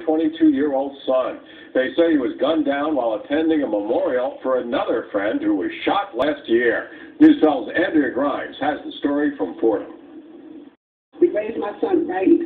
22-year-old son. They say he was gunned down while attending a memorial for another friend who was shot last year. News 12's Andrea Grimes has the story from Fordham. We raised my son right.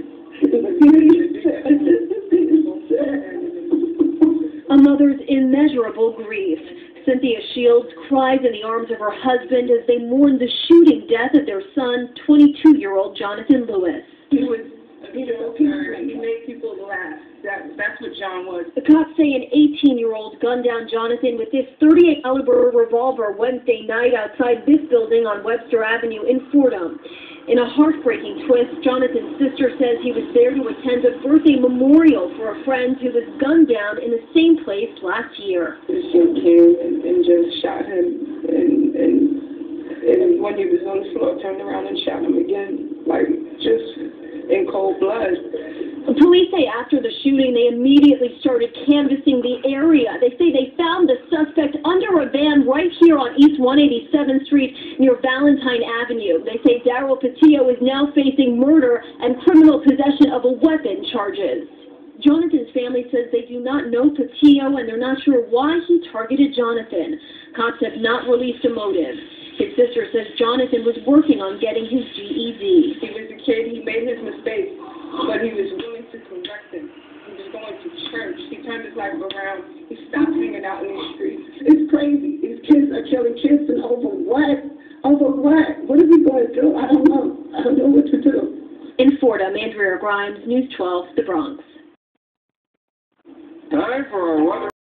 A mother's immeasurable grief. Cynthia Shields cries in the arms of her husband as they mourn the shooting death of their son, 22-year-old Jonathan Lewis. He was a beautiful person. He made people laugh. That's what John was. The cops say an 18-year-old gunned down Jonathan with this .38 caliber revolver Wednesday night outside this building on Webster Avenue in Fordham. In a heartbreaking twist, Jonathan's sister says he was there to attend a birthday memorial for a friend who was gunned down in the same place last year. This kid came and just shot him, and when he was on the floor, turned around and shot him again, like just in cold blood. Police say after the shooting, they immediately started canvassing the area. They say they found the suspect under a van right here on East 187th Street near Valentine Avenue. They say Daryl Patillo is now facing murder and criminal possession of a weapon charges. Jonathan's family says they do not know Patillo and they're not sure why he targeted Jonathan. Cops have not released a motive. His sister says Jonathan was working on getting his GED. He was a kid, he made his mistakes, but he was willing to correct them. He was going to church. He turned his life around. He stopped hanging out in these streets. It's crazy. These kids are killing kids, and over what? Over what? What are we going to do? I don't know. I don't know what to do. In Fordham, Andrea Grimes, News 12, The Bronx. Time for a weather.